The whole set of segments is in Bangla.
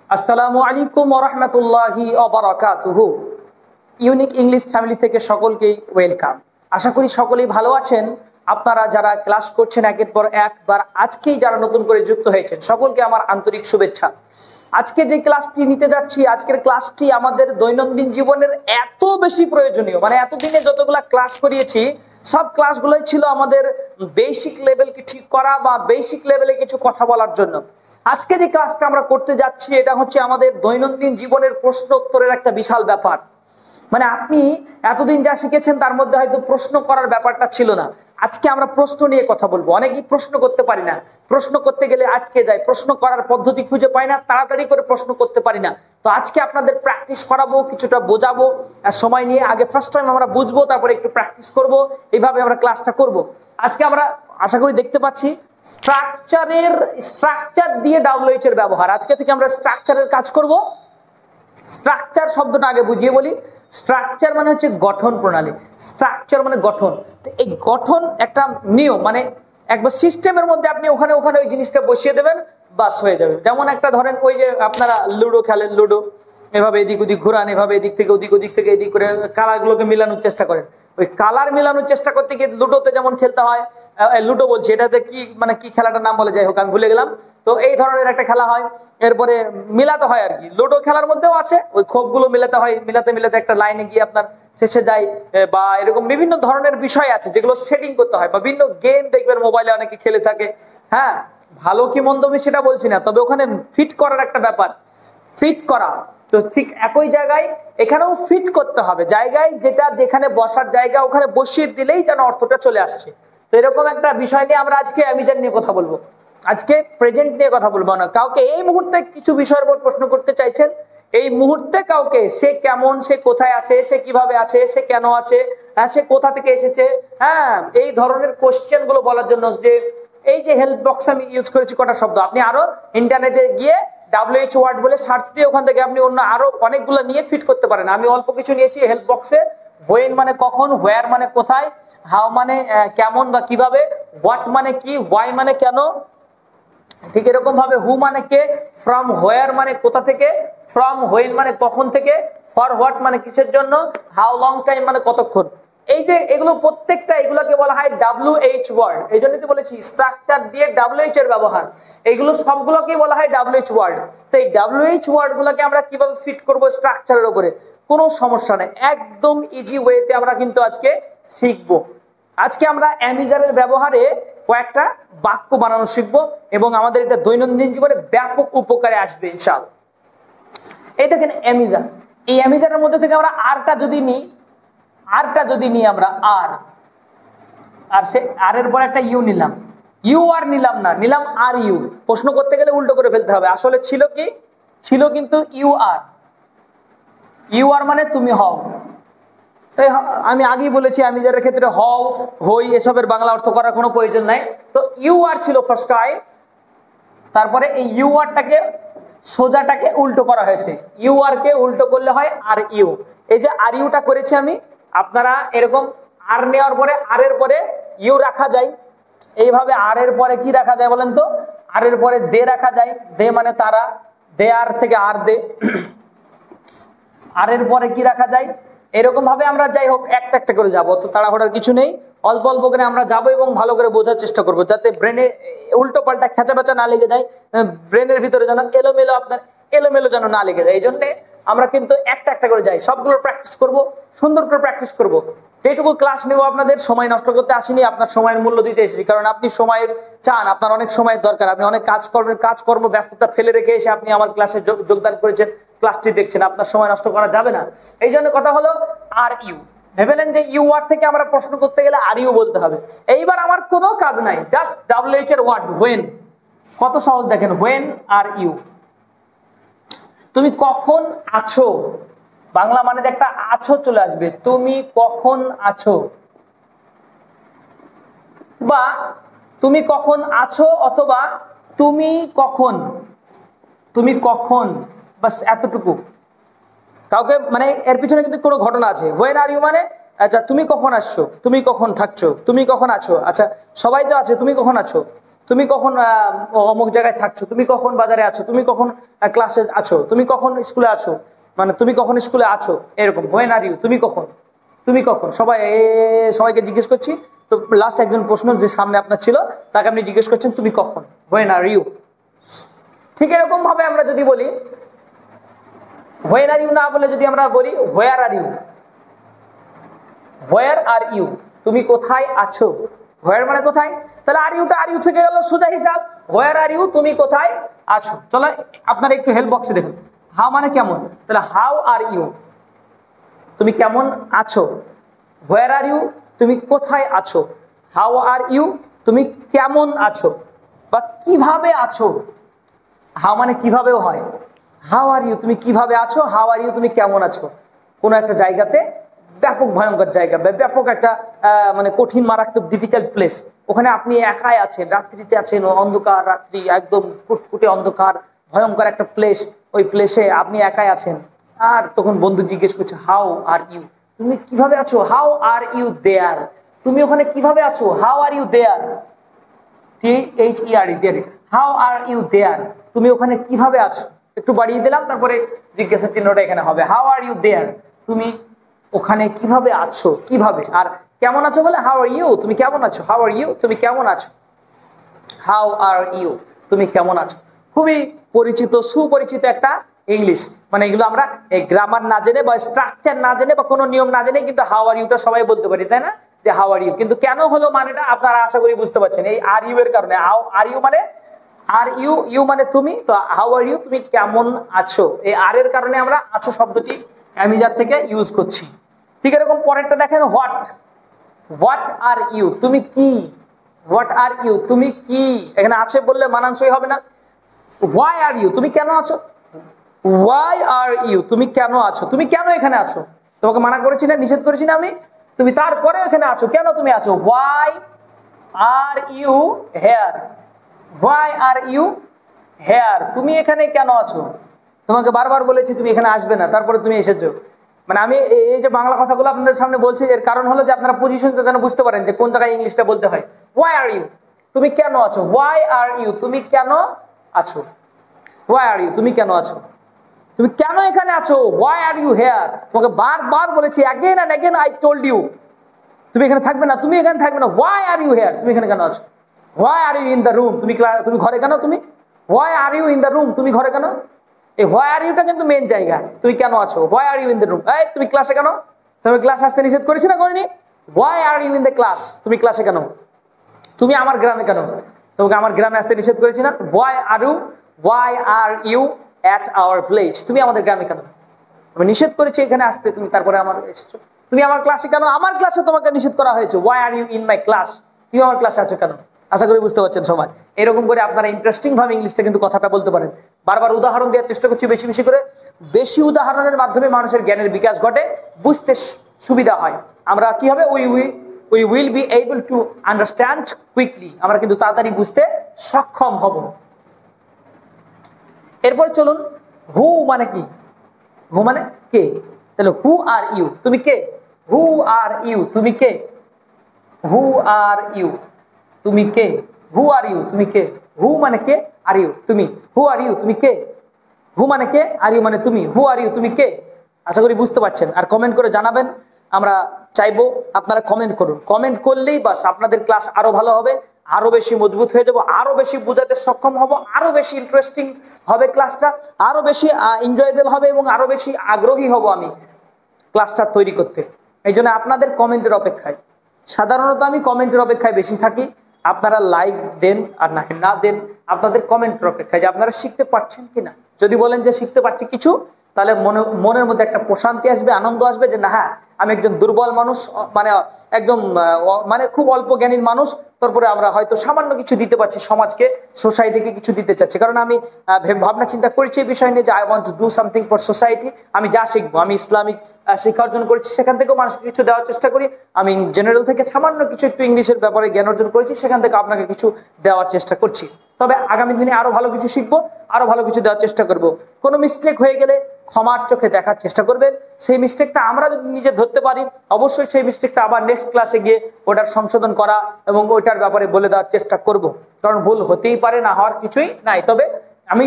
আসসালামু আলাইকুম ওয়া রাহমাতুল্লাহি ওয়া বারাকাতুহু। ইউনিক ইংলিশ ফ্যামিলি থেকে সকলকেই ওয়েলকাম। আশা করি সকলেই ভালো আছেন। আপনারা যারা ক্লাস করছেন একের পর একবার, আজকেই যারা নতুন করে যুক্ত হয়েছেন সকলকে আমার আন্তরিক শুভেচ্ছা। আজকে যে ক্লাসটি নিতে যাচ্ছি, আজকের ক্লাসটি আমাদের দৈনন্দিন জীবনের এত বেশি প্রয়োজনীয়, মানে এতদিনে যতগুলা ক্লাস করিয়েছি সব ক্লাসগুলোই ছিল আমাদের বেসিক লেভেলকে ঠিক করা বা বেসিক লেভেলে কিছু কথা বলার জন্য। আজকে যে ক্লাসটা আমরা করতে যাচ্ছি এটা হচ্ছে আমাদের দৈনন্দিন জীবনের প্রশ্ন উত্তরের একটা বিশাল ব্যাপার। মানে আপনি এতদিন যা শিখেছেন তার মধ্যে হয়তো প্রশ্ন করার ব্যাপারটা ছিল না। আজকে আমরা প্রশ্ন নিয়ে কথা বলবো। অনেকেই প্রশ্ন করতে পারি না, প্রশ্ন করতে গেলে আটকে যায়, প্রশ্ন করার পদ্ধতি খুঁজে পাই না, তাড়াতাড়ি করে প্রশ্ন করতে পারি না। তো আজকে আপনাদের প্র্যাকটিস করাবো, কিছুটা বোঝাবো, আর সময় নিয়ে আগে ফার্স্ট টাইম আমরা বুঝবো, তারপরে একটু প্র্যাকটিস করব, এইভাবে আমরা ক্লাসটা করব। আজকে আমরা আশা করি দেখতে পাচ্ছি স্ট্রাকচার দিয়ে ডাব্লিউএইচ এর ব্যবহার। আজকে থেকে আমরা স্ট্রাকচারের কাজ করব। স্ট্রাকচার শব্দটা আগে বুঝিয়ে বলি। স্ট্রাকচার মানে হচ্ছে গঠন প্রণালী, স্ট্রাকচার মানে গঠন। তো এই গঠন একটা নিয়ম, মানে একবার সিস্টেমের মধ্যে আপনি ওখানে ওখানে ওই জিনিসটা বসিয়ে দেবেন, বাস হয়ে যাবে। যেমন একটা ধরেন, ওই যে আপনারা লুডো খেলেন, লুডো এভাবে এদিক ওদিক ঘুরান, এভাবে এদিক থেকে ওদিক, ওদিক থেকে এদিক করে কালারগুলোকে মিলানোর চেষ্টা করেন। ওই কালার মিলানোর চেষ্টা করতে গিয়ে লুডোতে যেমন খেলতে হয়, লুডো বলছি, এটাতে কি মানে কি খেলাটার নাম বলে, যাই হোক আমি ভুলে গেলাম। তো এই ধরনের একটা খেলা হয়, এরপরে মিলাতে হয় আর কি। লুডো খেলার মধ্যেও আছে ওই খোপগুলো মিলাতে হয়, মিলাতে মিলাতে একটা লাইনে গিয়ে আপনার শেষে যায়, বা এরকম বিভিন্ন ধরনের বিষয় আছে যেগুলো সেটিং করতে হয়। বা বিভিন্ন গেম দেখবেন মোবাইলে অনেকে খেলে থাকে। হ্যাঁ, ভালো কি মন্দ আমি সেটা বলছি না, তবে ওখানে ফিট করার একটা ব্যাপার, ফিট করা। তো ঠিক একই জায়গায় এখানেও ফিট করতে হবে, জায়গায় যেটা যেখানে বসার জায়গা ওখানে বসিয়ে দিলেই যেন অর্থটা চলে আসছে। তো এরকম একটা বিষয় নিয়ে আমরা আজকে অ্যামিজার নিয়ে কথা বলবো, আজকে প্রেজেন্ট নিয়ে কথা বলবো না। কাউকে এই মুহূর্তে কিছু বিষয়ের উপর প্রশ্ন করতে চাইছেন, এই মুহূর্তে কাউকে, সে কেমন, সে কোথায় আছে, সে কিভাবে আছে, সে কেন আছে, হ্যাঁ সে কোথা থেকে এসেছে, হ্যাঁ এই ধরনের কোশ্চেন গুলো বলার জন্য যে এই যে হেল্প বক্স আমি ইউজ করেছি কটা শব্দ, আপনি আরো ইন্টারনেটে গিয়ে ডাব্লিউএইচ ওয়ার্ড বলে সার্চ দিয়ে ওখান থেকে আপনি অন্য আরো অনেকগুলো নিয়ে ফিট করতে পারেন। আমি অল্প কিছু নিয়েছি হেল্প বক্সে। হোয়েন মানে কখন, হোয়ার মানে কোথায়, হাউ মানে কেমন বা কিভাবে, হোয়াট মানে কি, হোয়াই মানে কেন, ঠিক এরকম ভাবে হু মানে কে, ফ্রম হোয়ার মানে কোথা থেকে, ফ্রম হোয়েন মানে কখন থেকে, ফর হোয়াট মানে কিসের জন্য, হাউ লং টাইম মানে কতক্ষণ। এই যে এগুলো প্রত্যেকটা, এগুলোকে বলা হয় ডাব্লিউএইচ ওয়ার্ড। এই জন্য তো বলেছি স্ট্রাকচার দিয়ে ডাব্লিউএইচ এর ব্যবহার, এইগুলো সবগুলোকেই বলা হয় ডাব্লিউএইচ ওয়ার্ড। তো এই ডাব্লিউএইচ ওয়ার্ড গুলোকে আমরা কিভাবে ফিট করব স্ট্রাকচারের উপরে, কোনো সমস্যা নেই, একদম ইজি ওয়েতে আমরা কিন্তু আজকে শিখবো। আজকে আমরা অ্যামিজারের ব্যবহারে কয়েকটা বাক্য বানানো শিখবো এবং আমাদের এটা দৈনন্দিন জীবনে ব্যাপক উপকারে আসবে ইনশাআল্লাহ। এই দেখেন অ্যামিজার, এই অ্যামিজারের মধ্যে থেকে আমরা আরটা যদি নিই আমরা আর সে আর এর পর একটা ইউ নিলাম, ইউ আর নিলাম না, নিলাম আর ইউ। প্রশ্ন করতে গেলে উল্টো করে ফেলতে হবে, আসলে ছিল কি, ছিল কিন্তু ইউ আর মানে তুমি হও। আমি আগেই বলেছি অ্যামিজারের ক্ষেত্রে হও, হই এসবের বাংলা অর্থ করার কোনো প্রয়োজন নাই। তো ইউ আর ছিল ফার্স্ট টাইম, তারপরে এই ইউ আরটাকে সোজাটাকে উল্টো করা হয়েছে, ইউ আর কে উল্টো করলে হয় আর ইউ। এই যে আর ইউটা করেছি আমি, আপনারা এরকম আর নেওয়ার পরে আর এর পরে ইউ রাখা যায়, এইভাবে আর এর পরে কি রাখা যায় বলেন তো, আর এর পরে দে রাখা যায়, দে মানে তারা, দে আর থেকে আর দে, আর এর পরে কি রাখা যায়, এরকম ভাবে আমরা যাই হোক একটা একটা করে যাবো, তো তাড়াহুড়ার কিছু নেই, অল্প অল্প করে আমরা যাবো এবং ভালো করে বোঝার চেষ্টা করবো, যাতে ব্রেনে উল্টো পাল্টা খেঁচা বেচা না লেগে যায়, ব্রেনের ভিতরে যেন এলোমেলো যেন না লেগে যায়। এই জন্য আমরা কিন্তু একটা একটা করে যাই, সবগুলো প্র্যাকটিস করব, সুন্দর করে প্র্যাকটিস করব। যেটুকু ক্লাস নেব আপনাদের সময় নষ্ট করতে আসিনি, আপনার সময়ের মূল্য দিতে এসেছি, কারণ আপনি সময়ের চান, আপনার অনেক সময়ের দরকার, আপনি অনেক কাজকর্ম ব্যস্ততা ফেলে রেখে এসে আপনি আমার ক্লাসে যোগদান করেছেন, ক্লাসটি দেখছেন, আপনার সময় নষ্ট করা যাবে না। এই জন্য কথা হলো আর ইউ, ভেবেলেন যে ইউ ওয়ার্ড থেকে আমরা প্রশ্ন করতে গেলে আর ইউ বলতে হবে। এইবার আমার কোনো কাজ নাই, জাস্ট ডাব্লিউএইচ এর ওয়ার্ড হোয়েন, কত সহজ দেখেন, হোয়েন আর ইউ। তুমি কখন আছো, বাংলা মানে একটা আছো চলে আসবে, তুমি কখন আছো, বা তুমি কখন আছো, অথবা তুমি কখন, বাস এতটুকু। কাউকে মানে এর পিছনে কিন্তু কোনো ঘটনা আছে। হোয়েন আর ইউ মানে আচ্ছা তুমি কখন আসছো, তুমি কখন থাকছো, তুমি কখন আছো, আচ্ছা সবাই তো আছে, তুমি কখন আছো, তুমি কখন অমুক জায়গায় থাকছো, তুমি কখন বাজারে আছো, তুমি কখন ক্লাসে আছো, তুমি কখন স্কুলে আছো, মানে তুমি কখন স্কুলে আছো, এরকম হোয়েন আর ইউ, তুমি কখন, তুমি কখন, সবাইকে জিজ্ঞেস করছি। তো লাস্ট একজন প্রশ্ন যে সামনে আপনার ছিল তাকে আপনি জিজ্ঞেস করছেন তুমি কখন, হোয়েন আর ইউ। ঠিক এরকম ভাবে আমরা যদি বলি হোয়েন আর ইউ না বলে যদি আমরা বলি হোয়ার are you, where are you, তুমি কোথায় আছো। হোয়ার মানে কোথায়, তাহলে আর ইউটা আর ইউ থেকে গেল সোজা হিসাব, হোয়ার আর ইউ, তুমি কোথায় আছো। চলো আপনারা একটু হেল্প বক্সে দেখুন, হাউ মানে কেমন, তাহলে হাউ আর ইউ, তুমি কেমন আছো। হোয়ার আর ইউ, তুমি কোথায় আছো। হাউ আর ইউ, তুমি কেমন আছো বা কিভাবে আছো। হাউ মানে কিভাবেও হয়, হাউ আর ইউ, তুমি কিভাবে আছো, হাউ আর ইউ, তুমি কেমন আছো। কোনো একটা জায়গাতে ব্যাপক ভয়ঙ্কর জায়গা, ব্যাপক একটা মানে কঠিন মারাত্মক ডিফিকাল্ট প্লেস, ওখানে আপনি একাই আছেন, রাত্রিতে আছেন, অন্ধকার রাত্রি, একদম ফুটফুটে অন্ধকার ভয়ঙ্কর একটা প্লেস, ওই প্লেসে আপনি একাই আছেন। আর তখন বন্ধু জিজ্ঞেস করছে হাউ আর ইউ, তুমি কিভাবে আছো, হাউ আর ইউ দেয়ার, তুমি ওখানে কিভাবে আছো, how are you there, THERE, how are you there, তুমি ওখানে কিভাবে আছো। একটু বাড়িয়ে দিলাম, তারপরে জিজ্ঞাসা চিহ্নটা এখানে হবে, হাউ আর ইউ দেয়ার, তুমি ওখানে কিভাবে আছো, কিভাবে। আর কেমন আছো বলে হাউ আর ইউ, তুমি কেমন আছো, হাউ আর ইউ, তুমি কেমন আছো, হাউ আর ইউ, তুমি কেমন আছো। খুবই পরিচিত, সুপরিচিত একটা ইংলিশ। মানে এগুলো আমরা এই গ্রামার না জেনে বা স্ট্রাকচার না জেনে বা কোনো নিয়ম না জেনে কিন্তু হাউ আর ইউটা সবাই বলতে পারি, তাই না, যে হাউ আর ইউ। কিন্তু কেন হলো মানেটা আপনারা আশা করি বুঝতে পারছেন, এই আর ইউ এর কারণে। হাউ আর ইউ মানে আর ইউ, ইউ মানে তুমি, তো হাউ আর ইউ, তুমি কেমন আছো, এই আর এর কারণে আমরা আছো শব্দটি অ্যামিজার থেকে ইউজ করছি। ঠিক এরকম পরেরটা দেখেন, হোয়াট আর ইউ, তুমি কি, হোয়াট আর ইউ, তুমি কি, এখানে আছে বললে মানানসই হবে না। হোয়াই আর ইউ, তুমি কেন আছো, হোয়াই আর ইউ, তুমি কেন আছো, তুমি কেন এখানে আছো, তোমাকে মানা করেছি না, নিষেধ করেছি না আমি, তুমি তারপরে এখানে আছো, কেন তুমি আছো। Why are you here, why are you here, তুমি এখানে কেন আছো, তোমাকে বারবার বলেছি তুমি এখানে আসবে না, তারপরে তুমি এসেছো। মানে আমি এই যে বাংলা কথাগুলো আপনাদের সামনে বলছি, এর কারণ হলো যে আপনারা পজিশনটা যেন বুঝতে পারেন যে কোন জায়গায় ইংলিশটা বলতে হয়। হোয়াই আর ইউ, তুমি কেন আছো, হোয়াই আর ইউ, তুমি কেন আছো, হোয়াই আর ইউ, তুমি কেন আছো, তুমি কেন এখানে আছো, হোয়াই আর ইউ হেয়ার, তোমাকে বারবার বলেছি, again and again I told you, তুমি এখানে থাকবে না, তুমি এখানে থাকবে না, হোয়াই আর ইউ হেয়ার, তুমি এখানে কেন আছো। Why are you in the room, তুমি ঘরে কেন, তুমি why are you in the room, তুমি ঘরে কেন। এই হোয়াই আর ইউটা কিন্তু মেন জায়গা, তুমি কেন আছো, why are you in the room, এই তুমি ক্লাসে কেন, তুমি ক্লাস আসতে নিষেধ করেছি না করিনি, why are you in the class, তুমি ক্লাসে কেন, তুমি আমার গ্রামে কেন, তোমাকে আমার গ্রামে আসতে নিষেধ করেছি না, why are you at our village, তুমি আমাদের গ্রামে কেন, আমি নিষেধ করেছি এখানে আসতে, তুমি তারপরে আমার এসেছো। তুমি আমার ক্লাসে কেন, আমার ক্লাসে তোমাকে নিষেধ করা হয়েছে, why are you in my class, তুমি আমার ক্লাসে আছো কেন। আশা করি বুঝতে পারছেন সবাই। এরকম করে আপনারা ইন্টারেস্টিং ভাবে ইংলিশটা কিন্তু কথাটা বলতে পারেন। বারবার উদাহরণ দেওয়ার চেষ্টা করছি বেশি বেশি করে, বেশি উদাহরণের মাধ্যমে মানুষের জ্ঞানের বিকাশ ঘটে, বুঝতে সুবিধা হয়। আমরা কি হবে, we will be able to understand quickly, আমরা কিন্তু তাড়াতাড়ি বুঝতে সক্ষম হব। এরপর চলুন, হু মানে কি, হু মানে কে, তাহলে হু আর ইউ, তুমি কে, হু আর ইউ, তুমি কে, হু আর ইউ, তুমি কে, হু আর ইউ, তুমি কে, হু মানে কে, আর ইউ তুমি, হু আর ইউ, তুমি কে, হু মানে কে, আর ইউ মানে তুমি, হু আর ইউ, তুমি কে। আশা করি বুঝতে পারছেন। আর কমেন্ট করে জানাবেন, আমরা চাইবো আপনারা কমেন্ট করুন, কমেন্ট করলেই বাস আপনাদের ক্লাস আরো ভালো হবে, আরো বেশি মজবুত হয়ে যাব, আরো বেশি বোঝাতে সক্ষম হব, আরো বেশি ইন্টারেস্টিং হবে ক্লাসটা, আরো বেশি এনজয়েবল হবে এবং আরো বেশি আগ্রহী হব আমি ক্লাসটা তৈরি করতে। এই জন্য আপনাদের কমেন্টের অপেক্ষায়, সাধারণত আমি কমেন্টের অপেক্ষায় বেশি থাকি, আপনারা লাইক দেন আর না দেন, আপনাদের কমেন্টের অপেক্ষায় যে আপনারা শিখতে পারছেন কিনা। যদি বলেন যে শিখতে পারছি কিছু, তাহলে মনের মধ্যে একটা প্রশান্তি আসবে, আনন্দ আসবে যে না, হ্যাঁ আমি একজন দুর্বল মানুষ, মানে একদম মানে খুব অল্প জ্ঞানীর মানুষ, তারপরে আমরা হয়তো সামান্য কিছু দিতে পারছি সমাজকে, সোসাইটিকে কিছু দিতে চাচ্ছি। কারণ আমি ভাবনা চিন্তা করেছি এই বিষয় নিয়ে যে I want to do something for society. আমি যা শিখবো, আমি ইসলামিক শিক্ষা অর্জন করেছি, সেখান থেকেও মানুষকে কিছু দেওয়ার চেষ্টা করি। আমি জেনারেল থেকে সামান্য কিছু একটু ইংলিশের ব্যাপারে জ্ঞান অর্জন করেছি, সেখান থেকে আপনাকে কিছু দেওয়ার চেষ্টা করছি। তবে আগামী দিনে আরো ভালো কিছু শিখবো, আরো ভালো কিছু দেওয়ার চেষ্টা করব। কোনো মিস্টেক হয়ে গেলে ক্ষমার চোখে দেখার চেষ্টা করবেন। সেই মিস্টেকটা আমরা যদি নিজে ধরতে পারি, অবশ্যই সেই মিস্টেকটা আবার নেক্সট ক্লাসে গিয়ে ওটার সংশোধন করা এবং ওইটার ব্যাপারে বলে দেওয়ার চেষ্টা করব। কারণ ভুল হতেই পারে, না হওয়ার কিছুই নাই, তবে আমি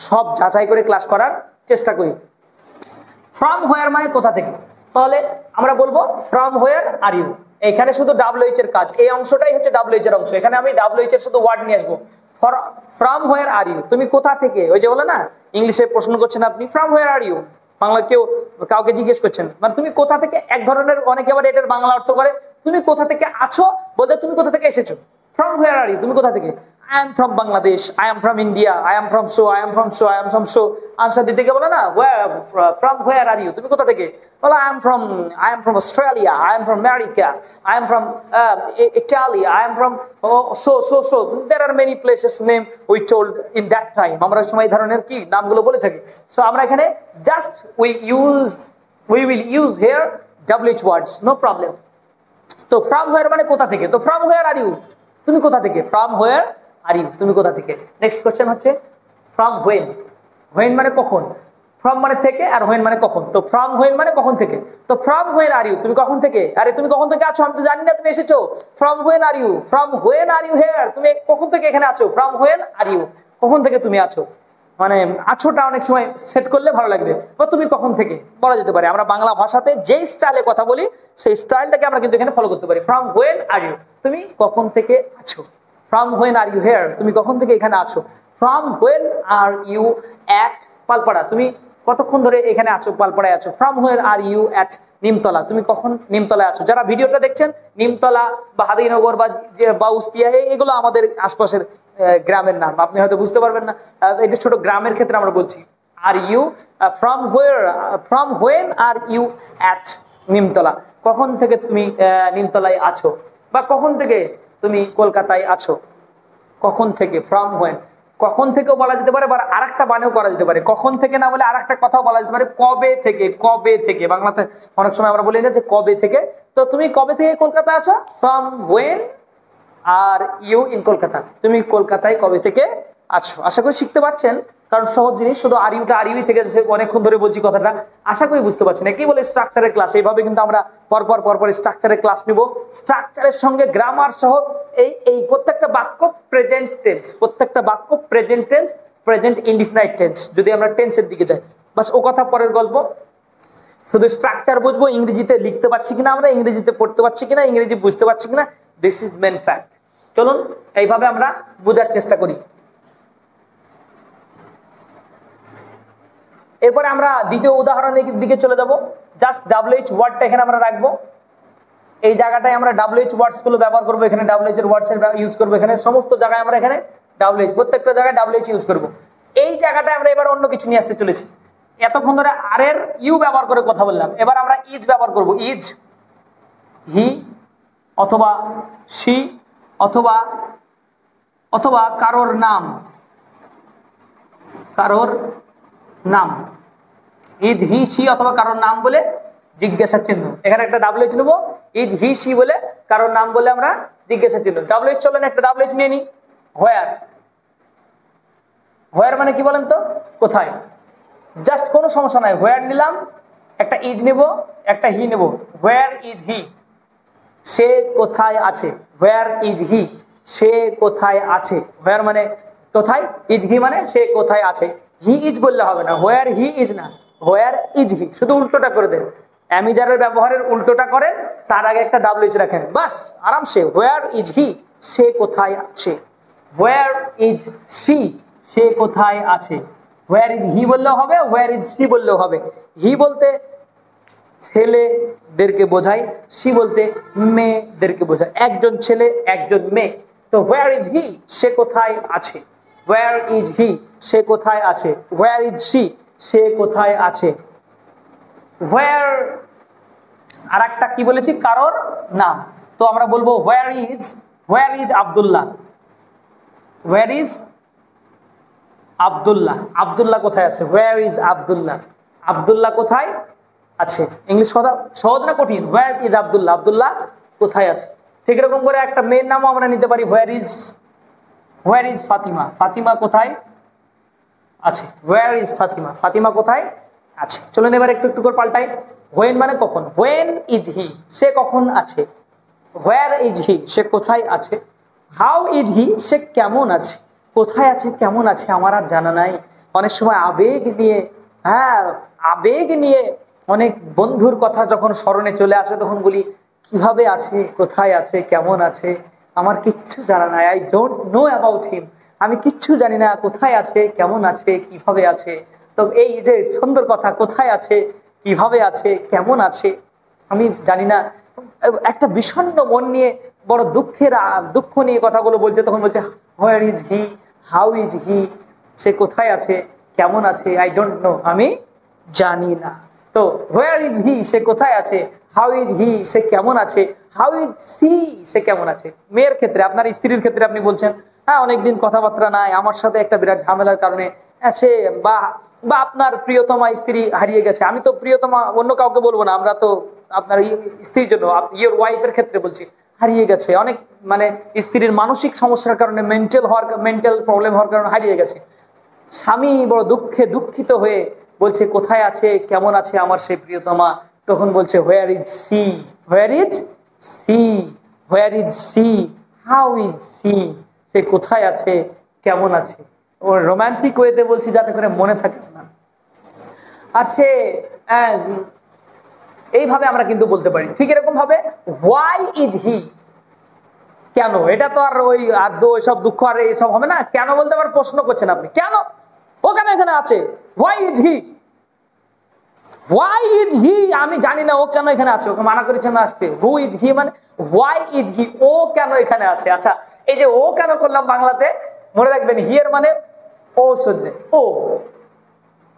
সব যাচাই করে ক্লাস করার চেষ্টা করি। ফ্রম হোয়ার মানে কোথা থেকে, তাহলে আমরা বলবো ফ্রম হোয়ার আর ইউ। এখানে শুধু WH এর কাজ, এই অংশটাই হচ্ছে WH এর অংশ। এখানে আমি WH এর শুধু ওয়ার্ড নিয়ে আসবো। ফ্রম হোয়ার আর ইউ, তুমি কোথা থেকে, ওই যে বলে না ইংলিশে প্রশ্ন করছেন আপনি from where are you, Bangla কাউকে জিজ্ঞেস করছেন মানে তুমি কোথা থেকে, এক ধরনের অনেকে আবার এটার বাংলা অর্থ করে তুমি কোথা থেকে আছো বলতে তুমি কোথা থেকে এসেছো। ফ্রম হোয়ার আর ইউ, তুমি কোথা থেকে, I am from Bangladesh, I am from India, I am from so, I am from so, I am from so। Answer দিতে গিয়ে বলে না from where are you, তুমি কোথা থেকে, বলো I am from Australia, I am from America, I am from Italy, I am from so। There are many places name we told in that time। আমরা সময় এই ধরনের কি নামগুলো বলে থাকি। সো আমরা এখানে just we will use here WH words, no problem। তো from where মানে কোথা থেকে, তো from where are you, তুমি কোথা থেকে, from where আর ইউ, তুমি কোথা থেকে। নেক্সট কোশ্চেন হচ্ছে ফ্রম হোয়েন। হোয়েন মানে কখন, ফ্রম মানে থেকে আর হোয়েন মানে কখন। তো ফ্রম হোয়েন মানে কখন থেকে, তো ফ্রম হোয়েন আর ইউ, তুমি কখন থেকে, আরে তুমি কখন থেকে আছো আমি তো জানি না তুমি এসেছো। From when are you, from when are you here, তুমি কখন থেকে এখানে আছো। ফ্রম হোয়েন আর ইউ, কখন থেকে তুমি আছো, মানে আছোটা অনেক সময় সেট করলে ভালো লাগবে, বা তুমি কখন থেকে বলা যেতে পারে। আমরা বাংলা ভাষাতে যেই স্টাইলে কথা বলি সেই স্টাইলটাকে আমরা কিন্তু এখানে ফলো করতে পারি। ফ্রম হোয়েন আর ইউ, তুমি কখন থেকে আছো। From when are you here, তুমি কখন থেকে এখানে আছো। From when are you at Palpara, তুমি কতক্ষণ ধরে এখানে আছো, পালপাড়ায় আছো। From where are you at Nimtala, তুমি কখন নিমতলায় আছো। যারা ভিডিওটা দেখছেন নিমতলা বা হাদিনগর বা বাউস্তিয়া এগুলো আমাদের আশপাশের গ্রামের নাম, আপনি হয়তো বুঝতে পারবেন না, এটা ছোট গ্রামের ক্ষেত্রে আমরা বলছি। Are you from when are you at Nimtala, কখন থেকে তুমি নিমতলায় আছো, বা কখন থেকে তুমি কলকাতায় আছো। কখন থেকে, ফ্রম হোয়েন, কখন থেকেও বলা যেতে পারে, বা আরেকটা বানেও করা যেতে পারে। কখন থেকে না বলে আরেকটা কথাও বলা যেতে পারে, কবে থেকে। কবে থেকে বাংলাতে অনেক সময় আমরা বলি না যে কবে থেকে, তো তুমি কবে থেকে কলকাতা আছো। From when are you in Kolkata, তুমি কলকাতায় কবে থেকে আছো। আশা করি শিখতে পারছেন, কারণ সহজ জিনিস, শুধু আর ইউটা আর ইউই থেকে অনেকক্ষণ ধরে বলছি কথাটা, আশা করি বুঝতে পারছেন। একই বলে স্ট্রাকচারের ক্লাস, এইভাবে কিন্তু আমরা পরপর স্ট্রাকচারের ক্লাস নিব, স্ট্রাকচারের সঙ্গে গ্রামার সহ। এই প্রত্যেকটা বাক্য প্রেজেন্ট টেন্স, প্রত্যেকটা বাক্য present tense, present indefinite tense, যদি আমরা টেন্সের দিকে যাই। বাস ও কথা পরের গল্প, শুধু স্ট্রাকচার বুঝবো, ইংরেজিতে লিখতে পারছি কিনা আমরা, ইংরেজিতে পড়তে পারছি কিনা, ইংরেজি বুঝতে পারছি কিনা, দিস ইজ মেন ফ্যাক্ট। চলুন এইভাবে আমরা বোঝার চেষ্টা করি। এরপরে আমরা দ্বিতীয় উদাহরণের দিকে চলে যাব। জাস্ট WH ওয়ার্ডটা এখানে আমরা রাখবো, এই জায়গাটায় আমরা WH ওয়ার্ডস গুলো ব্যবহার করবো, এখানে WH এর ওয়ার্ডস এর ইউজ করবো, এখানে সমস্ত জায়গায় আমরা এখানে WH, প্রত্যেকটা জায়গায় WH ইউজ করবো। এই জায়গাটায় আমরা এবার অন্য কিছু নিয়ে আসতে চলেছি। এতক্ষণ ধরে আর এর ইউ ব্যবহার করে কথা বললাম, এবার আমরা ইজ ব্যবহার করব। ইজ, হি অথবা সি অথবা কারোর নাম, ইজ হি সি অথবা কারোর নাম বলে জিজ্ঞাসা চিহ্ন, এখানে একটা WH নেবো। ইজ হি সি বলে কারোর নাম বলে আমরা জিজ্ঞাসা চিহ্ন। WH চলেন একটা WH নিয়ে নি। হোয়ার মানে কি বলেন তো, কোথায়। জাস্ট কোনো সমস্যা নাই, হোয়ার নিলাম, একটা ইজ নেব, একটা হি নেব। হোয়ার ইজ হি, সে কোথায় আছে। হোয়ার ইজ হি, সে কোথায় আছে। হোয়ার মানে কোথায়, ইজ হি মানে সে কোথায় আছে। হি ইজ বললে হবে না, হোয়ার হি ইজ না, হোয়ার ইজ হি, শুধু উল্টোটা করে দেন। অ্যামিজারের ব্যবহারের উল্টোটা করেন, তার আগে একটা WH রাখেন, বাস আরামসে। হোয়ার ইজ হি, সে কোথায় আছে। হোয়ার ইজ সি, সে কোথায় আছে। হোয়ার ইজ হি বললেও হবে, হোয়ার ইজ সি বললেও হবে। হি বলতে ছেলেদেরকে বোঝায়, সি বলতে মেয়েদেরকে বোঝায়, একজন ছেলে একজন মেয়ে। তো হোয়ার ইজ হি, সে কোথায় আছে। হোয়ার ইজ হি, সে কোথায় আছে। হোয়ার ইজ সি, সে কোথায় আছে। হোয়ার, আর একটা কি বলেছি, কারোর নাম। তো আমরা বলবো where is Abdullah. Where is Abdullah, Abdullah কোথায় আছে। হোয়ার ইজ আব্দুল্লাহ, আব্দুল্লাহ কোথায় আছে। ইংলিশ কথা সহজ না কঠিন। হোয়ার ইজ আব্দুল্লাহ, আব্দুল্লাহ কোথায় আছে। ঠিক এরকম করে একটা মেয়ের নামও আমরা নিতে পারি। হোয়ার ইজ ফাতিমা, ফাতিমা কোথায় আছে। হোয়ার ইজ ফাতিমা, ফাতিমা কোথায় আছে। চলুন এবার একটু একটু করে পাল্টাই। হোয়েন মানে কখন, হোয়েন ইজ হি, সে কখন আছে। হোয়ার ইজ হি, সে কোথায় আছে। হাউ ইজ হি, সে কেমন আছে। কোথায় আছে, কেমন আছে আমার আর জানা নাই। অনেক সময় আবেগ নিয়ে, হ্যাঁ আবেগ নিয়ে অনেক বন্ধুর কথা যখন স্মরণে চলে আসে তখন বলি কিভাবে আছে, কোথায় আছে, কেমন আছে, আমার কিচ্ছু জানা নাই। I don't know about him, আমি কিচ্ছু জানি না কোথায় আছে, কেমন আছে, কিভাবে আছে। তো এই যে সুন্দর কথা, কোথায় আছে, কিভাবে আছে, কেমন আছে, আমি জানি না। একটা বিষণ্ণ মন নিয়ে, বড় দুঃখ নিয়ে কথাগুলো বলছে, তখন বলছে where is he, how is he, সে কোথায় আছে, কেমন আছে, আই ডোন্ট নো, আমি জানি না। তো হোয়ার ইজ হি, সে কোথায় আছে, হাউ ইজ হি, সে কেমন আছে, হাউ ইজ সি, সে কেমন আছে। মেয়ের ক্ষেত্রে, আপনার স্ত্রীর ক্ষেত্রে আপনি বলছেন হ্যাঁ অনেকদিন কথাবার্তা নাই, আমার সাথে একটা বিরাট ঝামেলার কারণে সে বা আপনার প্রিয়তমা স্ত্রী হারিয়ে গেছে। আমি তো প্রিয়তমা অন্য কাউকে বলবো না, আমরা তো আপনার স্ত্রীর জন্য, ইয়োর ওয়াইফের ক্ষেত্রে বলছি, হারিয়ে গেছে অনেক, মানে স্ত্রীর মানসিক সমস্যার কারণে, মেন্টাল প্রবলেম হওয়ার কারণে হারিয়ে গেছে। স্বামী বড় দুঃখিত হয়ে বলছে কোথায় আছে, কেমন আছে আমার সেই প্রিয়তমা। তখন বলছে where is she, where is she, where is she, how is she, সে কোথায় আছে, কেমন আছে। ও রোমান্টিক ওয়েতে বলছি যাতে করে মনে থাকে না। আর সে এইভাবে আমরা কিন্তু বলতে পারি। ঠিক এরকম ভাবে হোয়াই ইজ হি, কেন, এটা তো আর ওই আদ্য এসব দুঃখ আর এইসব হবে না। কেন বলতে আবার প্রশ্ন করছেন আপনি, কেন ও কেন এখানে আছে। Why is he, why is হি, আমি জানি না ও কেন এখানে আছে, ওকে মানা করেছেন আসতে। হু ইজ হি মানে হোয়াই ইজ হি, ও কেন এখানে আছে। আচ্ছা এই যে ও কেন করলাম বাংলাতে, মনে রাখবেন হি এর মানে ও শুদ্ধ, ও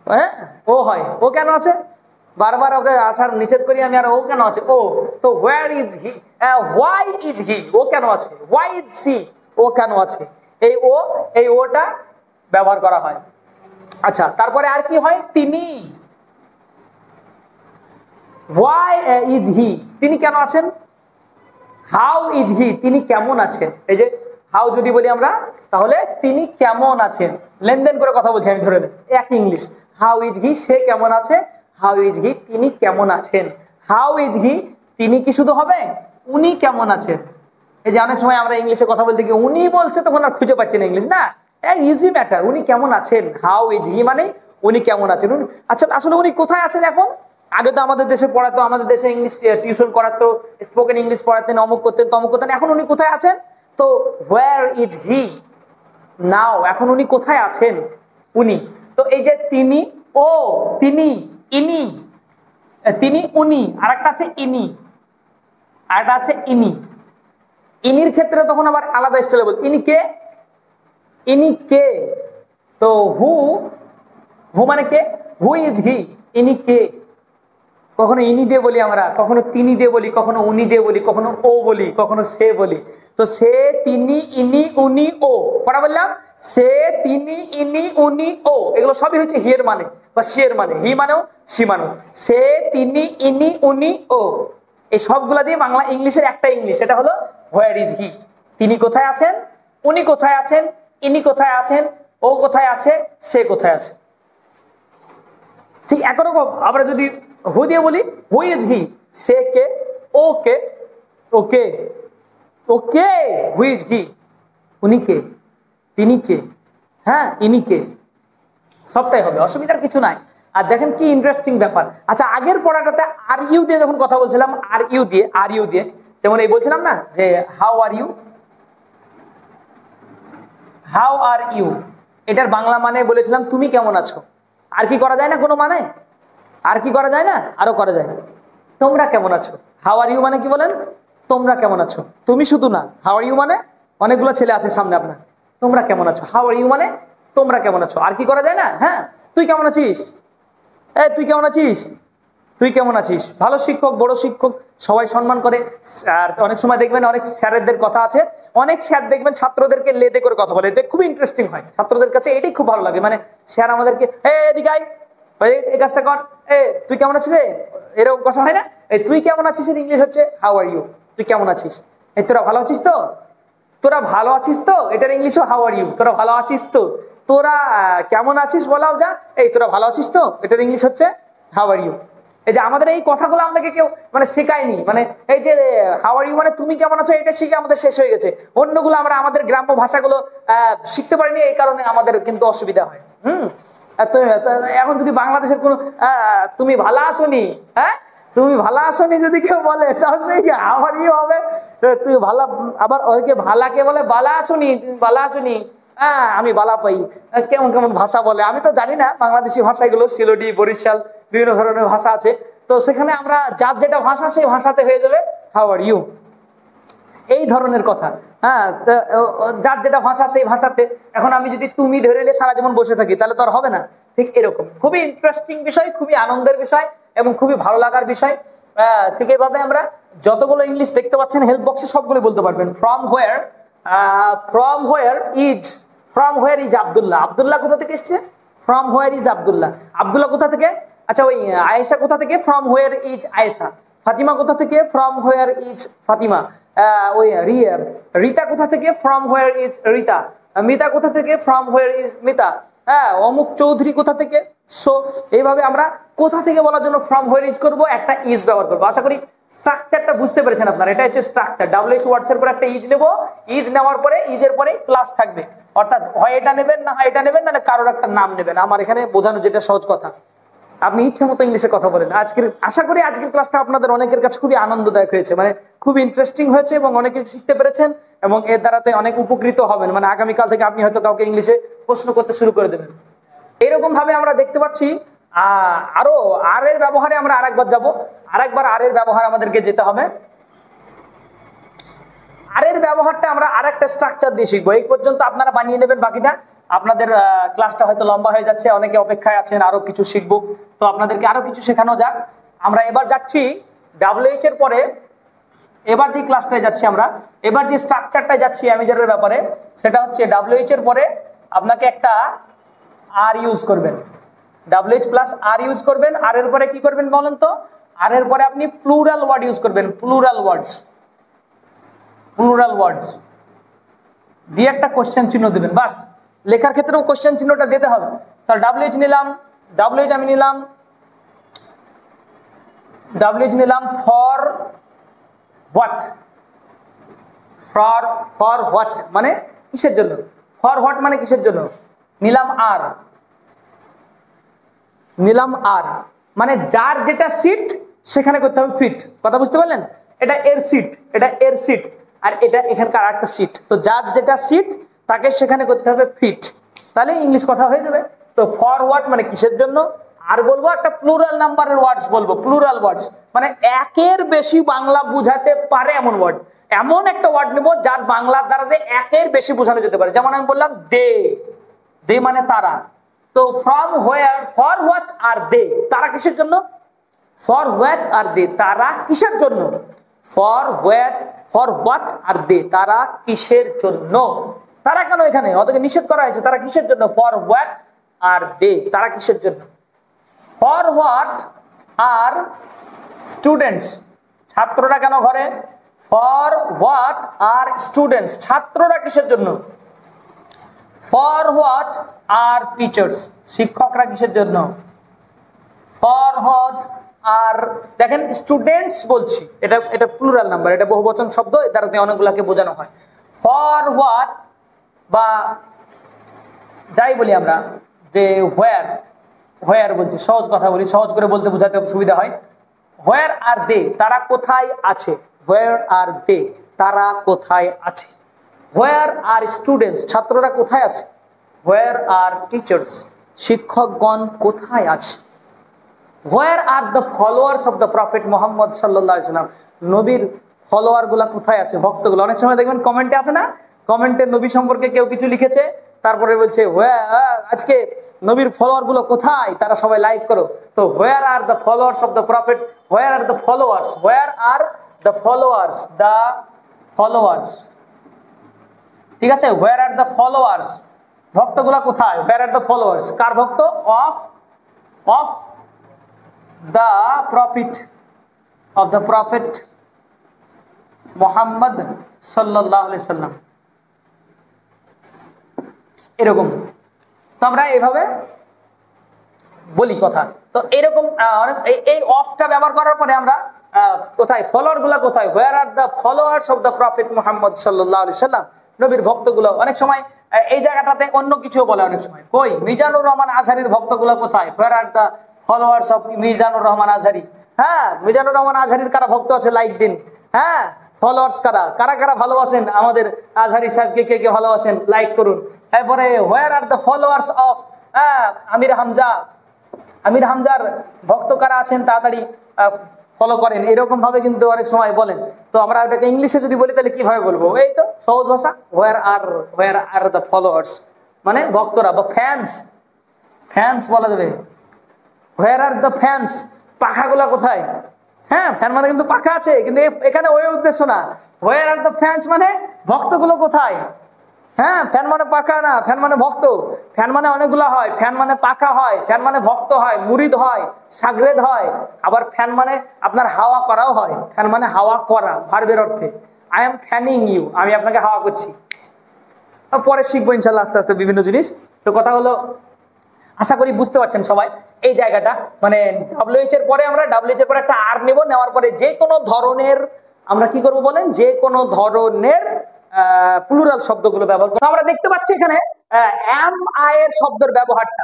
হ্যাঁ ও হয়, ও কেন আছে, বারবার ওকে আসার নিষেধ করি আমি, আর ও কেন আছে, ও। তো where is he, why is he, ও কেন আছে। হোয়াই ইজ সি, ও কেন আছে। এই ওটা ব্যবহার করা হয়। আচ্ছা তারপরে আর কি হয়, তিনি, হোয়াই ইজ হি, তিনি কেন আছেন। হাউ ইজ হি, তিনি কেমন আছেন। এই যে হাউ যদি বলি আমরা, তাহলে তিনি কেমন আছেন, লেনদেন করে কথা বলছি আমি, ধরে নেন এক ইংলিশ। হাউ ইজ হি, সে কেমন আছে। হাউ ইজ হি, তিনি কেমন আছেন। হাউ ইজ হি, তিনি কি শুধু হবে, উনি কেমন আছেন। এই যে অনেক সময় আমরা ইংলিশে কথা বলতে গিয়ে উনি বলছে, তখন আর খুঁজে পাচ্ছি না ইংলিশ, না ইজি ম্যাটার, উনি কেমন আছেন। হাউ ইজ হি মানে উনি কেমন আছেন। আচ্ছা আসলে উনি কোথায় আছেন এখন। আগে তো আমাদের দেশে পড়াতো, আমাদের দেশে ইংলিশ টিউশন করাতো, স্পোকেন ইংলিশ পড়াতেন, অমুক করতেন তমুক করতেন। এখন উনি কোথায় আছেন। তো হোয়ার ইজ হি নাও, এখন উনি কোথায় আছেন, উনি। তো এই যে তিনি, ও, তিনি, ইনি, তিনি, উনি, আর একটা আছে ইনি, আর একটা আছে ইনি। ইনির ক্ষেত্রে তখন আবার আলাদা স্টাইলে বল, ইনি কে, ইনি কে। তো হু, হু মানে কে, হু ইজ হি, ইনি কে। কখনো ইনি দিয়ে বলি আমরা, কখনো তিনি দিয়ে বলি, কখনো উনি দিয়ে বলি, কখনো ও বলি, কখনো সে বলি। তো সে, তিনি, ইনি, উনি, ও, কটা বললাম, সে, তিনি, ইনি, উনি, ও, এগুলো সবই হচ্ছে হি এর মানে বা সি এর মানে। হি মানেও সি মানেও, সে, তিনি, ইনি, উনি, ও, এই সবগুলা দিয়ে বাংলা ইংলিশের একটা ইংলিশ, এটা হলো হোয়ার ইজ হি। তিনি কোথায় আছেন, উনি কোথায় আছেন, ইনি কোথায় আছেন, ও কোথায় আছে, সে কোথায় আছে। ঠিক একরকম আমরা যদি হু দিয়ে বলি, who is he, say K, O K, okay, okay, who is he, উনি কে, তিনি কে, হ্যাঁ ইনি কে, সবটাই হবে, অসুবিধার কিছু নাই। আর দেখেন কি ইন্টারেস্টিং ব্যাপার। আচ্ছা আগের পড়াটাতে আর ইউ দিয়ে যখন কথা বলছিলাম, আর ইউ দিয়ে, যেমন এই বলছিলাম না যে how are you, how are you, এটার বাংলা মানে বলেছিলাম তুমি কেমন আছো। আর কি করা যায় না কোনো মানে, আর কি করা যায় না, আরো করা যায় না, তোমরা কেমন আছো। হাউ আর ইউ মানে কি বলেন, তোমরা কেমন আছো। তুমি শুধু না, হাউ আর ইউ মানে অনেকগুলো ছেলে আছে সামনে আপনার, তোমরা কেমন আছো। হাউ আর ইউ মানে তোমরা কেমন আছো। আর কি করা যায় না, হ্যাঁ তুই কেমন আছিস, তুই কেমন আছিস, তুই কেমন আছিস। ভালো শিক্ষক, বড় শিক্ষক সবাই সম্মান করে। আর অনেক সময় দেখবেন অনেক স্যারদের কথা আছে, অনেক স্যার দেখবেন ছাত্রদেরকে লেদে করে কথা বলে, এটা খুব ইন্টারেস্টিং হয় ছাত্রদের কাছে, এটাই খুব ভালো লাগে। মানে স্যার আমাদেরকে এদিকে আয়, এই কাজটা কর, তুই কেমন আছিস রে, এরকম কথা হয় না। তুই কেমন আছিস এর ইংলিশ হচ্ছে হাউ আর ইউ, তুই কেমন আছিস। তোরা ভালো আছিস তো, তোরা ভালো আছিস তো, এটার ইংলিশও হাউ আর ইউ, তোরা ভালো আছিস তো, তোরা কেমন আছিস বলাও যা, এই তোরা ভালো আছিস তো, এটার ইংলিশ হচ্ছে হাউ আর ইউ। এই যে আমাদের এই কথাগুলো আমাদেরকে কেউ মানে শেখায়নি, মানে এই যে হাউ আর ইউ মানে তুমি কেমন আছো, এটা শিখে আমাদের শেষ হয়ে গেছে। অন্যগুলো আমরা আমাদের গ্রাম্য ভাষাগুলো শিখতে পারিনি, এই কারণে আমাদের কিন্তু অসুবিধা হয়। এখন যদি বাংলাদেশের কোনো তুমি ভালো আসোনি, হ্যাঁ তুমি ভালো আসোনি যদি কেউ বলে, তাহলে সেই হাউ আর ইউ হবে। তুই ভালো, আবার ওইকে ভালাকে বলে বালা আছোনি, তুমি বালা আছোনি, হ্যাঁ আমি বালা পাই। কেমন কেমন ভাষা বলে আমি তো জানি না, বাংলাদেশি ভাষা এগুলো, সিলেটি, বরিশাল, বিভিন্ন ধরনের ভাষা আছে। তো সেখানে আমরা যার যেটা ভাষা সেই ভাষাতে হয়ে যাবে হাউ আর ইউ, এই ধরনের কথা। হ্যাঁ, যার যেটা ভাষা সেই ভাষাতে। এখন আমি যদি তুমি ধরে এলে সারা জীবন বসে থাকি তাহলে তো আর হবে না। ঠিক এরকম খুবই ইন্টারেস্টিং বিষয়, খুবই আনন্দের বিষয় এবং খুবই ভালো লাগার বিষয়। ঠিক এইভাবে আমরা যতগুলো ইংলিশ দেখতে পাচ্ছেন হেল্প বক্সে সবগুলো বলতে পারবেন। From where is Abdullah, Abdullah কোথা থেকে এসছে? From where is Abdullah, Abdullah কোথা থেকে? আচ্ছা ওই আয়েশা কোথা থেকে? From where is Ayesha. Fatima কোথা থেকে? From where is Fatima. ওই রিতা কোথা থেকে? From where is Rita. Mita কোথা থেকে? From where is Mita. হ্যাঁ, অমুক চৌধুরী কোথা থেকে? সো এইভাবে আমরা কোথা থেকে বলার জন্য ফ্রম হোয়ার ইজ করবো, একটা ইজ ব্যবহার করবো। আশা করি স্ট্রাকচারটা বুঝতে পেরেছেন আপনারা। এটা হচ্ছে স্ট্রাকচার। WH ওয়ার্ডস এর পরে একটা ইজ নেবো, ইজ নেওয়ার পরে ইজের পরে প্লাস থাকবে, অর্থাৎ হয় এটা নেবেন না হয় এটা নেবেন, নাহলে কারোর একটা নাম নেবেন। আমার এখানে বোঝানো যেটা সহজ কথা, আপনি ইচ্ছা মতো ইংলিশে কথা বলেন। আশা করি আজকের ক্লাসটা আপনাদের অনেকের কাছে খুবই আনন্দদায়ক হয়েছে, মানে খুব ইন্টারেস্টিং হয়েছে এবং অনেক কিছু শিখতে পেরেছেন এবং এর দ্বারাতে অনেক উপকৃত হবেন। মানে আগামীকাল থেকে আপনি হয়তো কাউকে ইংলিশে প্রশ্ন করতে শুরু করে দেবেন। এরকম ভাবে আমরা দেখতে পাচ্ছি আরো আর এর ব্যবহারে আমরা আরেকবার যাবো, আরেকবার আর এর ব্যবহার আমাদেরকে যেতে হবে। আর এর ব্যবহারটা আমরা আরেকটা স্ট্রাকচার দিয়ে শিখবো। এই পর্যন্ত আপনারা বানিয়ে নেবেন, বাকিটা আপনাদের ক্লাসটা হয়তো লম্বা হয়ে যাচ্ছে, অনেকে অপেক্ষায় আছেন আরো কিছু শিখবো, তো আপনাদেরকে আরো কিছু শেখানো যাক। আমরা এবার যাচ্ছি WH এর পরে, এবার যে ক্লাসটায় যাচ্ছি আমরা, এবার যে স্ট্রাকচারটায় যাচ্ছি অ্যামেজারের ব্যাপারে, সেটা হচ্ছে WH এর পরে আপনাকে একটা আর ইউজ করবেন, WH প্লাস আর ইউজ করবেন। আর এর পরে কি করবেন বলেন তো? আর এর পরে আপনি প্লুরাল ওয়ার্ড ইউজ করবেন, প্লুরাল ওয়ার্ডস দিয়ে একটা কোশ্চেন চিহ্ন দেবেন। বাস, লেখার ক্ষেত্রেও কোশ্চেন চিহ্নটা দিতে হবে। তাহলে WH নিলাম, WH আমি নিলাম, WH নিলাম ফর হোয়াট, ফর হোয়াট মানে কিসের জন্য, ফর হোয়াট মানে কিসের জন্য। নিলাম আর মানে যার যেটা সিট সেখানে করতে হবে ফিট। কথা বুঝতে পারলেন? এটা এর সিট, এটা এর সিট, আর এটা এখানকার আরেকটা সিট। তো যার যেটা সিট তাকে সেখানে করতে হবে ফিট, তাহলে ইংলিশ কথা হয়ে যাবে। তো ফর হোয়াট মানে কিসের জন্য, আর বলবো একটা প্লুরাল নাম্বারের ওয়ার্ডস বলবো, প্লুরাল ওয়ার্ডস মানে একের বেশি বাংলা বুঝাতে পারে এমন ওয়ার্ড, এমন একটা ওয়ার্ড নেবো যার বাংলার দ্বারাতে একের বেশি বোঝানো যেতে পারে। যেমন আমি বললাম দে মানে তারা। তো from where, for what are they, তারা কিসের জন্য? ফর হোয়াট আর দে, তারা কিসের জন্য? ফর হোয়াট আর দে, তারা কিসের জন্য? তারা কেন এখানে ওদেরকে নিষেধ করা হয়েছে, তারা কিসের জন্য? ফর হোয়াট আর দে, তারা কিসের জন্য? ফর হোয়াট আর স্টুডেন্টস, ছাত্ররা কেন ঘরে? ফর হোয়াট আর স্টুডেন্টস, ছাত্ররা কিসের জন্য? ফর হোয়াট আর টিচার্স, শিক্ষকরা কিসের জন্য? ফর হোয়াট আর, দেখেন স্টুডেন্টস বলছি, এটা প্লুরাল নাম্বার, এটা বহুবচন শব্দ, এর দ্বারা অনেকগুলোকে বোঝানো হয়। ফর হোয়াট বা যাই বলি আমরা, যে হোয়ার বলছি, সহজ কথা বলি, সহজ করে বলতে বোঝাতে সুবিধা হয়। হোয়ার আর দে, তারা কোথায় আছে? হোয়ার আর দে, তারা কোথায় আছে? হোয়ার আর স্টুডেন্টস, ছাত্ররা কোথায় আছে? হোয়ার আর টিচার্স, শিক্ষকগণ কোথায় আছে? Where are the followers of the prophet Mohammad সাল্লাল্লাহু আলাইহি ওয়াসাল্লাম, নবীর ফলোয়ার গুলা কোথায় আছে? ভক্তগুলো। অনেক সময় দেখবেন কমেন্টে আছে না, কমেন্টে নবী সম্পর্কে কেউ কিছু লিখেছে, তারপরে বলছে আজকে নবীর ফলোয়ার গুলো কোথায়, তারা সবাই লাইক করো। তো where are the followers of the prophet, where are the followers, where are the followers, ঠিক আছে? হোয়ার আর দ্য ফলোয়ার্স, ভক্তগুলা কোথায়? হোয়ার আর দ্য ফলোয়ার্স, কার ভক্ত? Of the prophet Muhammad sallallahu alaihi wasallam। এরকম তো আমরা এইভাবে বলি কথা। তো এরকম অনেক এই অফটা ব্যবহার করার পরে আমরা কোথায় ফলোয়ার গুলা কোথায়, where are the followers of the prophet Muhammad সাল্লাল্লাহু আলাইহি সাল্লাম, নবীর ভক্তগুলো। অনেক সময় এই জায়গাটাতে অন্য কিছু বলে, অনেক সময় কই মিজানুর রহমান আজহারির ভক্তগুলো কোথায়, where are the followers of Mizanur Rahman Azhari. হ্যাঁ, মিজানুর রহমান আজহারির কারা ভক্ত আছে লাইক দিন। হ্যাঁ, ফলোয়ার্স কারা কারা কারা ভালোবাসেন আমাদের আজহারি সাহেবকে, কে কে ভালোবাসেন লাইক করুন। এরপরে হোয়ার আর দ্য ফলোয়ার্স অফ আমির হামজা, আমির হামজার ভক্ত কারা আছেন তাড়াতাড়ি ফলো করেন, এরকম ভাবে কিন্তু অনেক সময় বলেন। তো আমরা ওটাকে ইংলিশে যদি বলি তাহলে কিভাবে বলবো, এই তো সহজ ভাষা, হোয়ার আর দ্য ফলোয়ার্স মানে ভক্তরা বা ফ্যান্স, ফ্যান্স বলা যাবে। হোয়ার আর দ্য ফ্যান্স, পাখাগুলা কোথায়? হ্যাঁ, ফ্যান মানে কিন্তু পাখা আছে, কিন্তু এখানে ওই উদ্দেশ্য না। হোয়ার আর দ্য ফ্যান্স মানে ভক্তগুলো কোথায়। হ্যাঁ, ফ্যান মানে পাখা না, ফ্যান মানে ভক্ত। ফ্যান মানে অনেকগুলা হয়, ফ্যান মানে পাখা হয়, ফ্যান মানে ভক্ত হয়, মুরিদ হয়, সাগরেদ হয়। আবার ফ্যান মানে আপনার হাওয়া করাও হয়। ফ্যান মানে হাওয়া করা ভার্বের অর্থে। আই এম ফ্যানিং ইউ, আমি আপনাকে হাওয়া করছি। পরে শিখবো ইনশাল্লাহ আস্তে আস্তে বিভিন্ন জিনিস। তো কথা হলো, আশা করি বুঝতে পারছেন সবাই এই জায়গাটা। মানে ডাব্লিউএইচ এর পরে আমরা ডাব্লিউএইচ এর পরে একটা আর নেব, নেওয়ার পরে যে কোনো ধরনের আমরা কি করব বলেন, যে কোনো ধরনের প্লুরাল শব্দগুলো ব্যবহার করব। আমরা দেখতে পাচ্ছি এখানে এম আই এর শব্দের ব্যবহারটা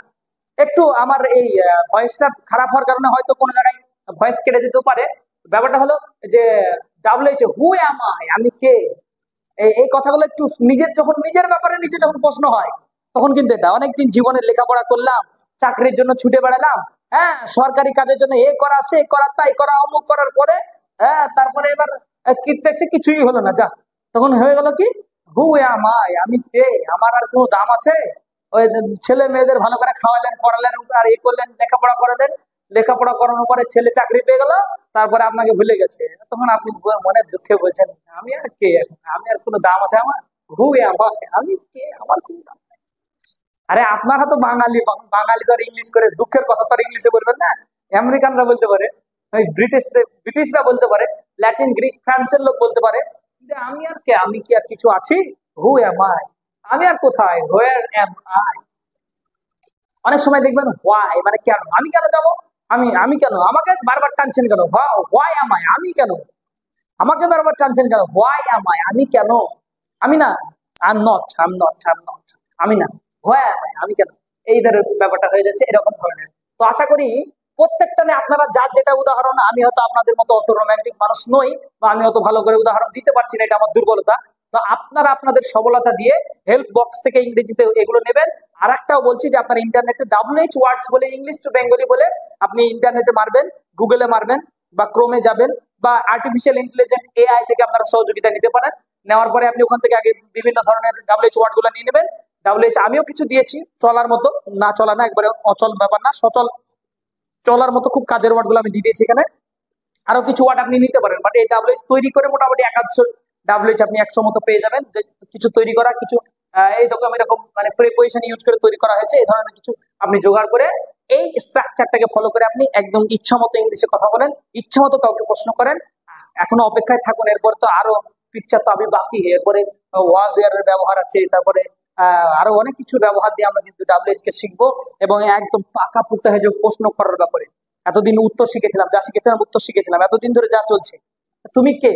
একটু আমার এই ভয়েসটা খারাপ হওয়ার কারণে হয়তো কোনো জায়গায় ভয়েস কেটে যেতেও পারে। ব্যাপারটা হলো যে ডাব্লিউএইচ হু এম আই, আমি কে, এই কথাগুলো একটু নিজের যখন নিজের ব্যাপারে নিজে যখন প্রশ্ন হয় তখন কিন্তু এটা অনেকদিন জীবনে লেখাপড়া করলাম, চাকরির জন্য ছুটে বেড়ালাম, হ্যাঁ সরকারি কাজের জন্য এ করা সে করা তাই করা অমুক করার পরে হ্যাঁ তারপরে এবার দেখছে কিছুই হলো না, যা তখন হয়ে গেল কি হু এম আই, আমি কে, আমার আর কোনো দাম আছে? ওই ছেলে মেয়েদের ভালো করে খাওয়ালেন পড়ালেন আর এ করলেন, লেখাপড়া করালেন, লেখাপড়া করানোর পরে ছেলে চাকরি পেয়ে গেল, তারপরে আপনাকে ভুলে গেছে। তখন আপনি মনের দুঃখে বলছেন আমি আর কে, আমি আর কোনো দাম আছে আমার? হু এম আই, আমি কে, আমার কোনো দাম? আরে আপনারা তো বাঙালি, বাঙালি তো আর ইংলিশ করে দুঃখের কথা তো আর ইংলিশে বলবেন না। আমেরিকানরা বলতে পারে, ওই ব্রিটিশরা বলতে পারে, ল্যাটিন গ্রিক ফ্রান্সের লোক বলতে পারে যে আমি আর কে, আমি কি আর কিছু আছি? হু এম আই, আমি আর কোথায়, হোয়ার এম আই। অনেক সময় দেখবেন হোয়াই মানে কেন, আমি কেন যাবো, আমি কেন, আমাকে বারবার টানছেন কেন, হোয়াই এম আই, আমি কেন, আমাকে বারবার টানছেন কেন, হোয়াই এম আই, আমি কেন, আমি না, আই এম নট, আমি না, হোয়াই এম আই, আমি কেন, এই ধরনের ব্যাপারটা হয়ে যাচ্ছে এরকম ধরনের। তো আশা করি প্রত্যেকটা আপনারা যার যেটা উদাহরণ, আমি হয়তো আপনাদের মতো অত রোমান্টিক মানুষ নই, বা আমি অত ভালো করে উদাহরণ দিতে পারছি না, এটা আমার দুর্বলতা। তো আপনারা আপনাদের সবলতা দিয়ে হেল্প বক্স থেকে ইংরেজিতে এগুলো নেবেন। আর একটাও বলছি যে আপনার ইন্টারনেটে WH ওয়ার্ডস বলে ইংলিশ টু বেঙ্গলি বলে আপনি ইন্টারনেটে মারবেন, গুগলে মারবেন বা ক্রোমে যাবেন, বা আর্টিফিশিয়াল ইন্টেলিজেন্স AI থেকে আপনারা সহযোগিতা নিতে পারেন। নেওয়ার পরে আপনি ওখান থেকে আগে বিভিন্ন ধরনের WH ওয়ার্ড গুলো নিয়ে নেবেন। WH আমিও কিছু দিয়েছি চলার মতো, না চলা না, একবারে অচল ব্যাপার না, সচল চলার মতো খুব কাজের ওয়ার্ড গুলো আমি দিয়ে দিয়েছি এখানে। আরো কিছু ওয়ার্ড আপনি নিতে পারেন, বাট এই WH তৈরি করে মোটামুটি 150 WH আপনি 100 মতো পেয়ে যাবেন। কিছু তৈরি করা, কিছু এই রকম এরকম মানে প্রিপোজিশন ইউজ করে তৈরি করা হয়েছে, এই ধরনের কিছু আপনি জোগাড় করে এই স্ট্রাকচারটাকে ফলো করে আপনি একদম ইচ্ছা মতো ইংলিশে কথা বলেন, ইচ্ছা মতো কাউকে প্রশ্ন করেন। এখনো অপেক্ষায় থাকুন, এরপর তো আরো পিকচার তো আমি বাকি, এরপরে ওয়াজ ওয়ারের ব্যবহার আছে, তারপরে আরো অনেক কিছু ব্যবহার দিয়ে আমরা কিন্তু WH কে শিখবো, এবং একদম পাকা পুক্তা হয়ে যাবে প্রশ্ন করার ব্যাপারে। এতদিন উত্তর শিখেছিলাম, যা শিখেছিলাম উত্তর শিখেছিলাম, এতদিন ধরে যা চলছে তুমি কে,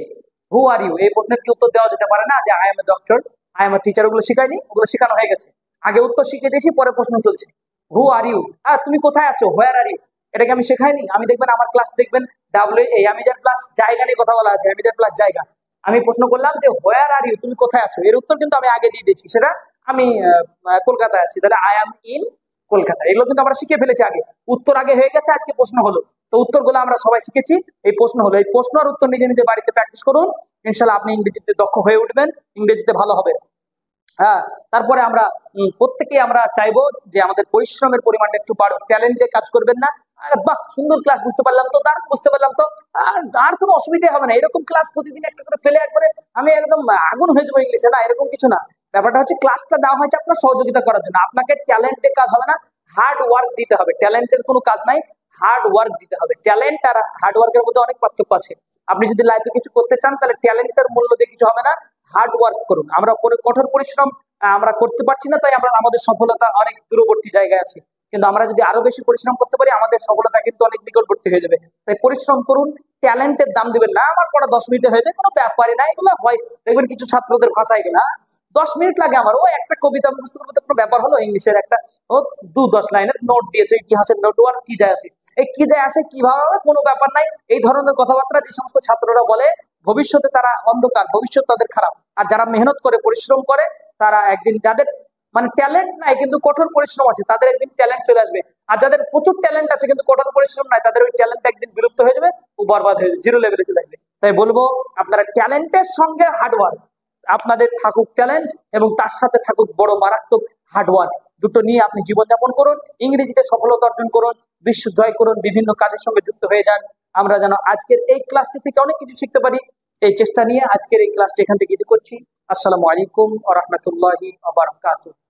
হু আর ইউ, এই প্রশ্নের কি উত্তর দেওয়া যেতে পারে না যে I M a doctor, I M a teacher, ওগুলো শিখায়নি, ওগুলো শেখানো হয়ে গেছে। আগে উত্তর শিখে দিয়েছি, পরে প্রশ্ন চলছে। হু আর ইউ, তুমি কোথায় আছো, হোয়ার আর ইউ, এটাকে আমি শেখাইনি। আমি দেখবেন আমার ক্লাস দেখবেন আমি যার ক্লাস জায়গা নিয়ে কথা বলা আছে, আমি যার ক্লাস জায়গা, আমি প্রশ্ন করলাম যে হোয়ার আর ইউ, তুমি কোথায় আছো, এর উত্তর কিন্তু আমি আগে দিয়ে দিয়েছি, সেটা আমি কলকাতায় আছি, তাহলে আই এম ইন কলকাতা। এগুলো কিন্তু আমরা শিখে ফেলেছি আগে, উত্তর আগে হয়ে গেছে, আজকে প্রশ্ন হলো। তো উত্তরগুলো আমরা সবাই শিখেছি, এই প্রশ্ন হলো, এই প্রশ্ন আর উত্তর নিজে নিজে বাড়িতে প্র্যাকটিস করুন, ইনশাল্লাহ আপনি ইংরেজিতে দক্ষ হয়ে উঠবেন, ইংরেজিতে ভালো হবে। হ্যাঁ, তারপরে আমরা প্রত্যেকে আমরা চাইবো যে আমাদের পরিশ্রমের পরিমাণটা একটু বাড়ুক, ট্যালেন্ট দিয়ে কাজ করবেন না। আরে বাহ, সুন্দর ক্লাস, বুঝতে পারলাম তো, দারুণ বুঝতে পারলাম তো, আর কোনো অসুবিধা হবে না, এরকম ক্লাস প্রতিদিন একটা করে পেলে একবারে আমি একদম আগুন হয়ে যাবো ইংলিশে, না এরকম কিছু না। ব্যাপারটা হচ্ছে ক্লাসটা দেওয়া হয়েছে আপনার সহযোগিতা করার জন্য, আপনাকে ট্যালেন্ট দিয়ে কাজ হবে না, হার্ড ওয়ার্ক দিতে হবে। ট্যালেন্টের কোনো কাজ নাই, হার্ড ওয়ার্ক দিতে হবে। ট্যালেন্ট আর হার্ড ওয়ার্কের মধ্যে অনেক পার্থক্য আছে। আপনি যদি লাইফে কিছু করতে চান তাহলে ট্যালেন্টের মূল্য দিয়ে কিছু হবে না, হার্ড ওয়ার্ক করুন। আমরা কঠোর পরিশ্রম আমরা করতে পারছি না, তাই আমরা আমাদের সফলতা অনেক দূরবর্তী জায়গায় আছে। কিন্তু আমরা যদি আরো বেশি পরিশ্রম করতে পারি, আমাদের সফলতা কিন্তু অনেক নিকটবর্তী হয়ে যাবে। তাই পরিশ্রম করুন, ট্যালেন্টের দাম দিবেন না। আমার পড়া 10 মিনিটে হয়ে যায়, কোনো ব্যাপারই না। এগুলো হয়, দেখবেন কিছু ছাত্রদের ভাষা এগুলো 10 মিনিট লাগে আমার, ও একটা কবিতা মুখস্থ করতে কোনো ব্যাপার হলো, ইংলিশের একটা ও 2-10 লাইনের নোট দিয়েছে, ইতিহাসের নোট, আর কি যায় আসে, এই কি যায় আসে কিভাবে হবে, কোনো ব্যাপার নাই। এই ধরনের কথাবার্তা যে সমস্ত ছাত্ররা বলে, ভবিষ্যতে তারা অন্ধকার, ভবিষ্যৎ তাদের খারাপ। আর যারা মেহনত করে, পরিশ্রম করে, তারা একদিন, যাদের মানে ট্যালেন্ট নাই কিন্তু কঠোর পরিশ্রম আছে, তাদের একদিন ট্যালেন্ট চলে আসবে। আর যাদের প্রচুর ট্যালেন্ট আছে কিন্তু কঠোর পরিশ্রম নাই, তাদের ওই ট্যালেন্ট একদিন বিলুপ্ত হয়ে যাবে, ও বরবাদ হয়ে যাবে, জিরো লেভেলে চলে আসবে। তাই বলবো, আপনারা ট্যালেন্টের সঙ্গে হার্ডওয়ার্ক, আপনাদের থাকুক ট্যালেন্ট এবং তার সাথে থাকুক বড় মারাত্মক হার্ডওয়ার্ক, দুটো নিয়ে আপনি জীবনযাপন করুন, ইংরেজিতে সফলতা অর্জন করুন, বিশ্ব জয় করুন, বিভিন্ন কাজের সঙ্গে যুক্ত হয়ে যান। আমরা যেন আজকের এই ক্লাসটি থেকে অনেক কিছু শিখতে পারি, এই চেষ্টা নিয়ে আজকের এই ক্লাসটি এখান থেকে করছি। আসসালামু আলাইকুম ওয়া রাহমাতুল্লাহি ওয়া বারাকাতুহু।